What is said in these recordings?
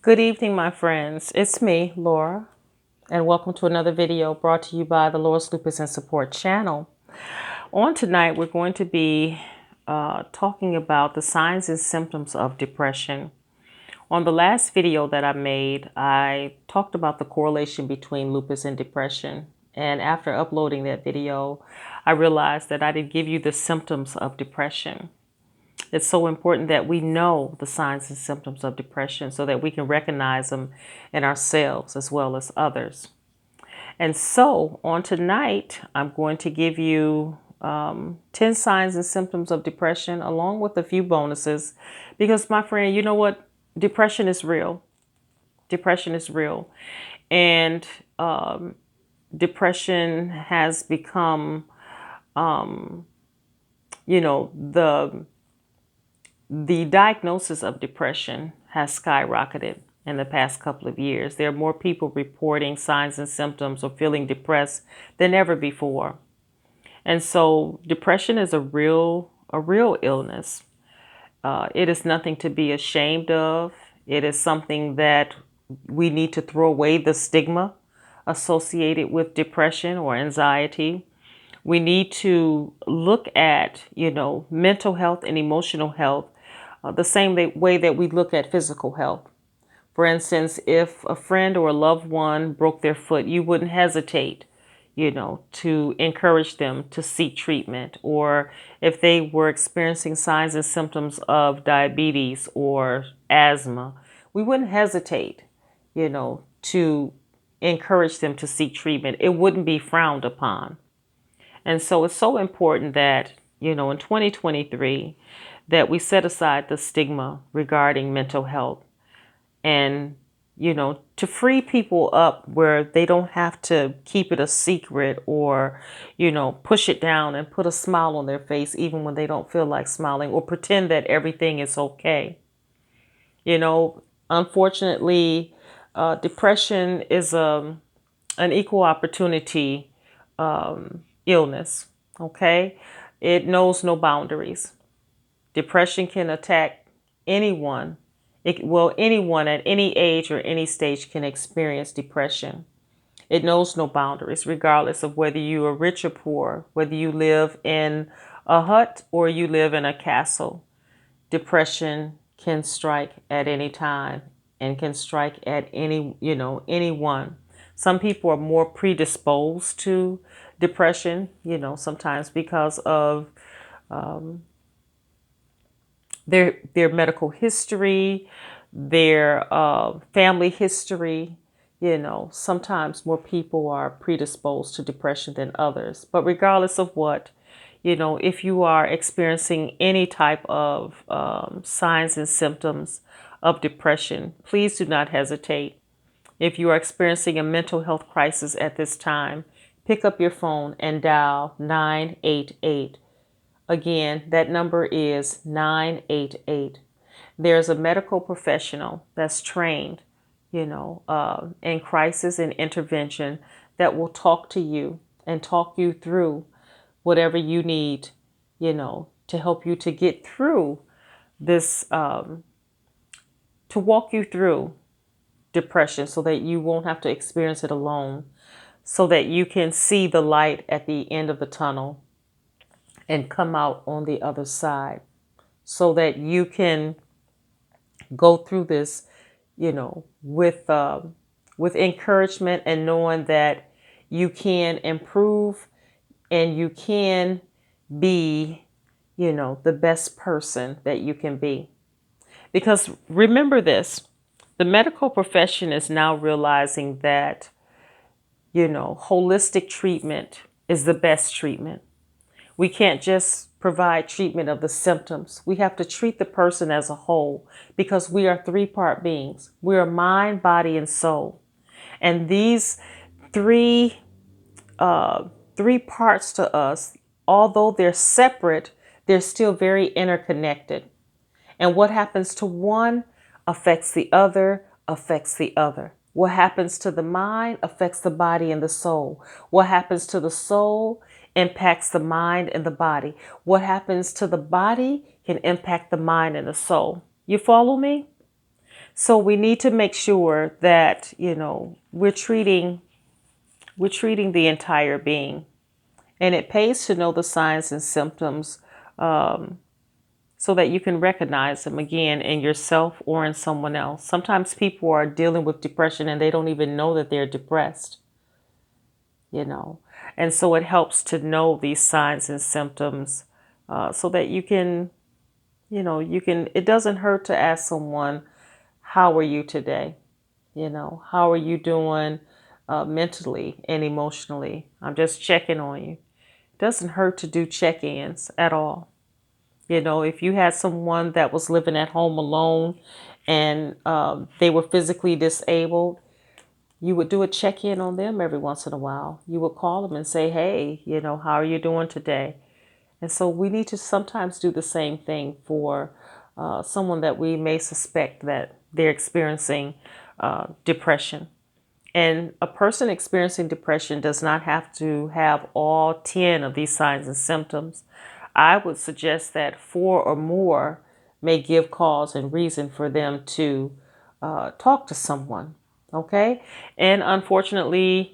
Good evening, my friends. It's me, Laura, and welcome to another video brought to you by the Laura's Lupus and Support channel. On tonight, we're going to be talking about the signs and symptoms of depression. On the last video that I made, I talked about the correlation between lupus and depression. And after uploading that video, I realized that I didn't give you the symptoms of depression. It's so important that we know the signs and symptoms of depression so that we can recognize them in ourselves as well as others. And so on tonight, I'm going to give you 10 signs and symptoms of depression along with a few bonuses because, my friend, you know what? Depression is real. Depression is real. And depression has become, the diagnosis of depression has skyrocketed in the past couple of years. There are more people reporting signs and symptoms or feeling depressed than ever before. And so depression is a real illness. It is nothing to be ashamed of. It is something that we need to throw away the stigma associated with depression or anxiety. We need to look at, mental health and emotional health the same way that we look at physical health. For instance, if a friend or a loved one broke their foot, you wouldn't hesitate, to encourage them to seek treatment. Or if they were experiencing signs and symptoms of diabetes or asthma, we wouldn't hesitate, to encourage them to seek treatment. It wouldn't be frowned upon. And so it's so important that, in 2023, that we set aside the stigma regarding mental health and, to free people up where they don't have to keep it a secret or, push it down and put a smile on their face even when they don't feel like smiling or pretend that everything is okay. Unfortunately, depression is an equal opportunity illness. Okay. It knows no boundaries. Depression can attack anyone. Anyone at any age or any stage can experience depression. It knows no boundaries, regardless of whether you are rich or poor, whether you live in a hut or you live in a castle. Depression can strike at any time and can strike at anyone. Some people are more predisposed to depression, sometimes because of their medical history, their family history. Sometimes more people are predisposed to depression than others. But regardless of what, if you are experiencing any type of signs and symptoms of depression, please do not hesitate. If you are experiencing a mental health crisis at this time, pick up your phone and dial 988. Again, that number is 988. There's a medical professional that's trained, in crisis and intervention that will talk to you and talk you through whatever you need, to help you to get through this, to walk you through depression so that you won't have to experience it alone, so that you can see the light at the end of the tunnel and come out on the other side, so that you can go through this, with encouragement and knowing that you can improve and you can be, the best person that you can be. Because remember this, the medical profession is now realizing that, holistic treatment is the best treatment. We can't just provide treatment of the symptoms. We have to treat the person as a whole because we are three-part beings. We are mind, body, and soul. And these three parts to us, although they're separate, they're still very interconnected. And what happens to one affects the other, affects the other. What happens to the mind affects the body and the soul. What happens to the soul impacts the mind and the body. What happens to the body can impact the mind and the soul. You follow me? So we need to make sure that, we're treating the entire being. And it pays to know the signs and symptoms, so that you can recognize them again in yourself or in someone else. Sometimes people are dealing with depression and they don't even know that they're depressed, you know. And so it helps to know these signs and symptoms, so that you can, it doesn't hurt to ask someone, how are you today? How are you doing mentally and emotionally? I'm just checking on you. It doesn't hurt to do check-ins at all. If you had someone that was living at home alone and they were physically disabled, you would do a check-in on them every once in a while. You would call them and say, hey, how are you doing today? And so we need to sometimes do the same thing for someone that we may suspect that they're experiencing depression. And a person experiencing depression does not have to have all 10 of these signs and symptoms. I would suggest that 4 or more may give cause and reason for them to talk to someone. Okay. And unfortunately,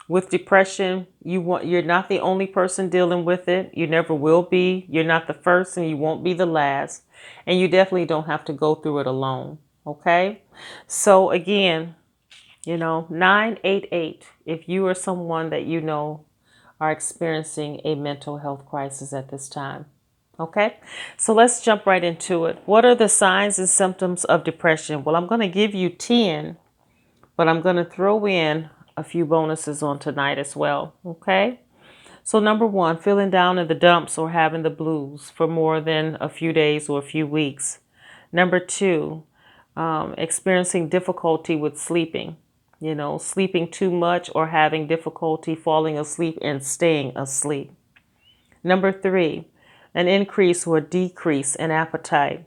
with depression, you're not the only person dealing with it. You never will be. You're not the first and you won't be the last. And you definitely don't have to go through it alone. Okay. So again, 988, if you or someone that you know are experiencing a mental health crisis at this time. Okay, so let's jump right into it. What are the signs and symptoms of depression? Well, I'm going to give you 10, but I'm going to throw in a few bonuses on tonight as well. Okay, so number 1, feeling down in the dumps or having the blues for more than a few days or a few weeks. Number 2, experiencing difficulty with sleeping. Sleeping too much or having difficulty falling asleep and staying asleep. Number 3, an increase or decrease in appetite.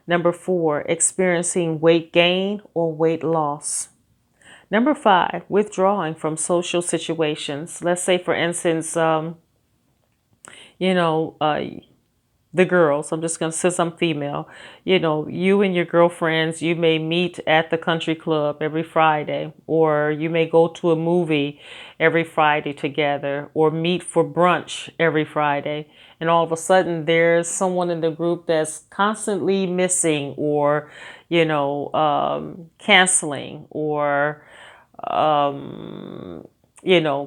Number 4, experiencing weight gain or weight loss. Number 5, withdrawing from social situations. Let's say, for instance, you know, uh, the girls, I'm just going to, since I'm female, you and your girlfriends, you may meet at the country club every Friday, or you may go to a movie every Friday together, or meet for brunch every Friday. And all of a sudden there's someone in the group that's constantly missing or, canceling or,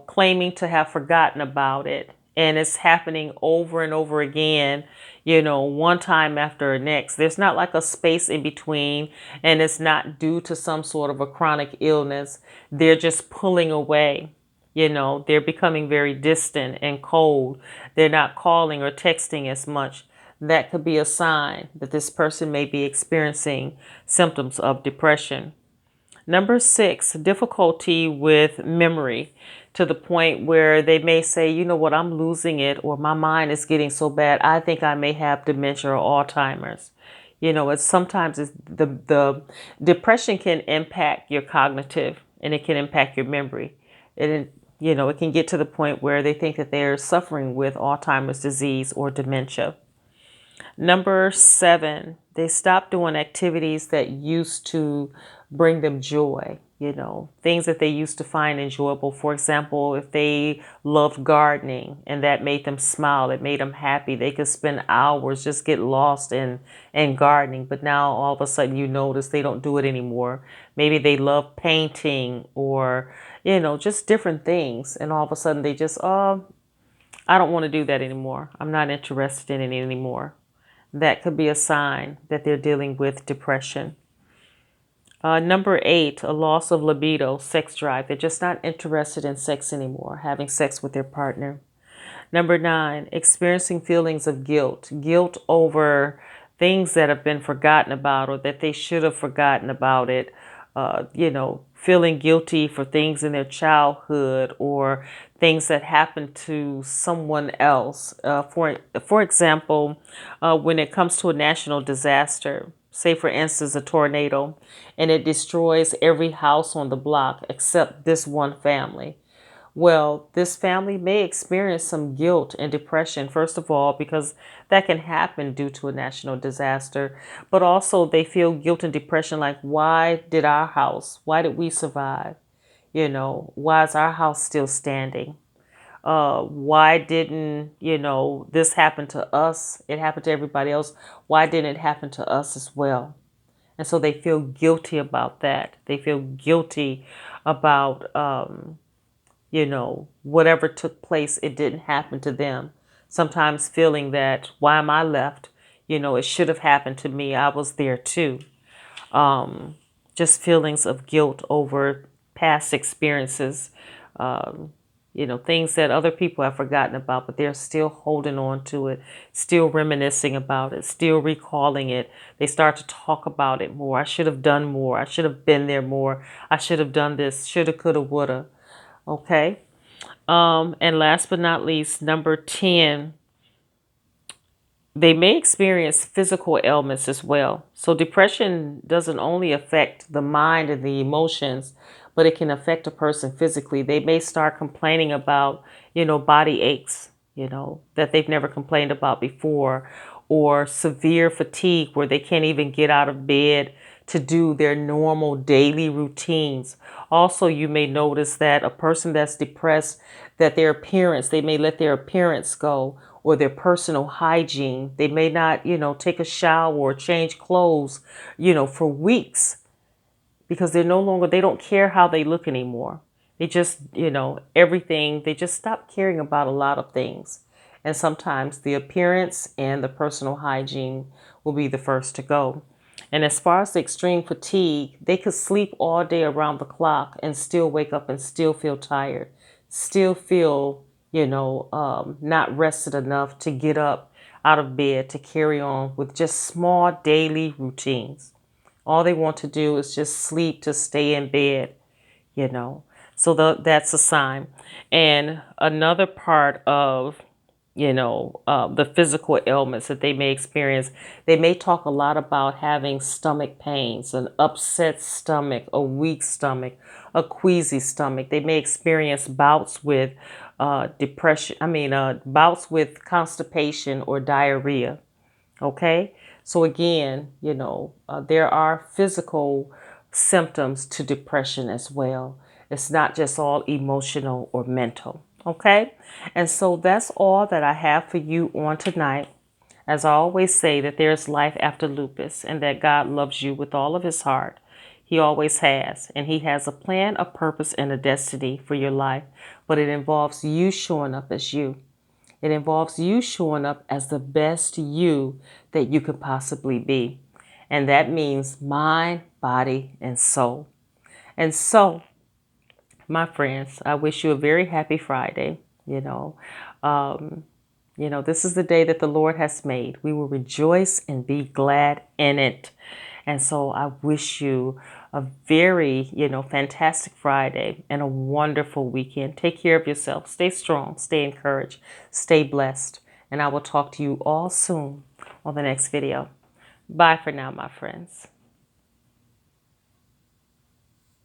claiming to have forgotten about it. And it's happening over and over again, one time after the next. There's not like a space in between, and it's not due to some sort of a chronic illness. They're just pulling away. They're becoming very distant and cold. They're not calling or texting as much. That could be a sign that this person may be experiencing symptoms of depression. Number 6, difficulty with memory, to the point where they may say, you know what, I'm losing it, or my mind is getting so bad, I think I may have dementia or Alzheimer's. It's the depression can impact your cognitive, and it can impact your memory. It can get to the point where they think that they're suffering with Alzheimer's disease or dementia. Number 7, they stop doing activities that used to bring them joy, things that they used to find enjoyable. For example, if they loved gardening and that made them smile, it made them happy, they could spend hours, just get lost in gardening. But now all of a sudden you notice they don't do it anymore. Maybe they love painting or, just different things. And all of a sudden they just, I don't want to do that anymore. I'm not interested in it anymore. That could be a sign that they're dealing with depression. Number 8, a loss of libido, sex drive. They're just not interested in sex anymore, having sex with their partner. Number 9, experiencing feelings of guilt. Guilt over things that have been forgotten about or that they should have forgotten about it. Feeling guilty for things in their childhood or things that happened to someone else. For example, when it comes to a national disaster, say for instance a tornado, and it destroys every house on the block except this one family. Well, this family may experience some guilt and depression, first of all, because that can happen due to a national disaster. But also, they feel guilt and depression like, why did we survive? Why is our house still standing? Why didn't, this happen to us? It happened to everybody else. Why didn't it happen to us as well? And so they feel guilty about that. They feel guilty about, whatever took place, it didn't happen to them. Sometimes feeling that, why am I left? It should have happened to me. I was there too. Just feelings of guilt over past experiences, things that other people have forgotten about, but they're still holding on to it, still reminiscing about it, still recalling it. They start to talk about it more. I should have done more. I should have been there more. I should have done this. Shoulda, coulda, woulda. Okay. And last but not least, number 10, they may experience physical ailments as well. So depression doesn't only affect the mind and the emotions, but it can affect a person physically. They may start complaining about, body aches, that they've never complained about before, or severe fatigue where they can't even get out of bed to do their normal daily routines. Also, you may notice that a person that's depressed, that they may let their appearance go, or their personal hygiene. They may not, take a shower or change clothes, for weeks because they don't care how they look anymore. They just, they just stop caring about a lot of things. And sometimes the appearance and the personal hygiene will be the first to go. And as far as the extreme fatigue, they could sleep all day around the clock and still wake up and still feel tired, still feel, not rested enough to get up out of bed to carry on with just small daily routines. All they want to do is just sleep to stay in bed, you know. So that's a sign. And another part of, the physical ailments that they may experience, they may talk a lot about having stomach pains, an upset stomach, a weak stomach, a queasy stomach. They may experience bouts with bouts with constipation or diarrhea. Okay. So again, there are physical symptoms to depression as well. It's not just all emotional or mental. Okay. And so that's all that I have for you on tonight. As I always say, that there's life after lupus and that God loves you with all of his heart. He always has. And he has a plan, a purpose, and a destiny for your life. But it involves you showing up as you. It involves you showing up as the best you that you could possibly be. And that means mind, body, and soul. And so, my friends, I wish you a very happy Friday. This is the day that the Lord has made. We will rejoice and be glad in it. And so I wish you a very, fantastic Friday and a wonderful weekend. Take care of yourself. Stay strong, stay encouraged, stay blessed. And I will talk to you all soon on the next video. Bye for now, my friends.